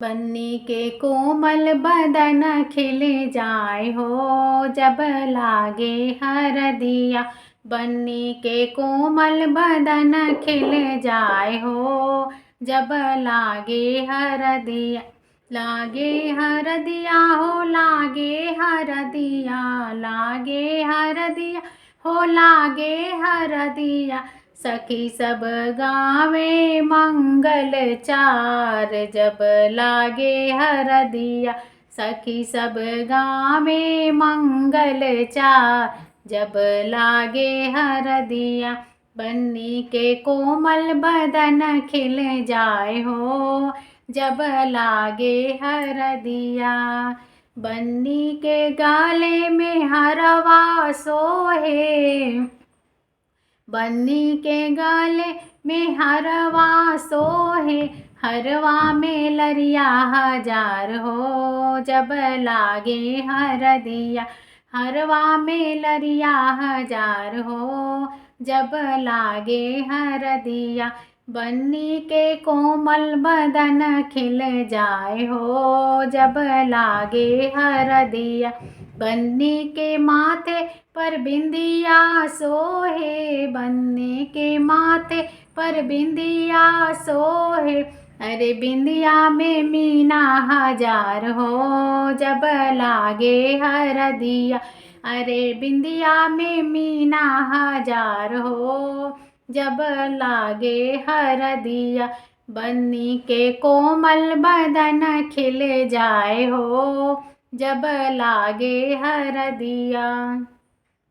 बन्नी के कोमल बदन खिल जाए हो, जब लागे हरदिया। बन्नी के कोमल बदन खिल जाए हो, जब लागे हरदिया। लागे हरदिया हो, लागे हरदिया, लागे हरदिया हो, लागे हरदिया। सखी सब गावे मंगल चार, जब लागे हरदिया। सखी सब गावे मंगल चार, जब लागे हरदिया। बन्नी के कोमल बदन खिल जाए हो, जब लागे हरदिया। बन्नी के गाले में हरवा सोहे, बन्नी के गले में हरवा सोहे। हरवा में लरिया हजार हो, जब लागे हरदिया। हरवा में लरिया हजार हो, जब लागे हरदिया। बन्नी के कोमल बदन खिल जाए हो, जब लागे हरदिया। बन्नी के माथे पर बिंदिया सोहे, बन्नी के माथे पर बिंदिया सोहे। अरे बिंदिया में मीना हजार हो, जब लागे हरदिया। अरे बिंदिया में मीना हजार हो, जब लागे हरदिया। बन्नी के कोमल बदन खिल जाए हो, जब लागे हरदिया।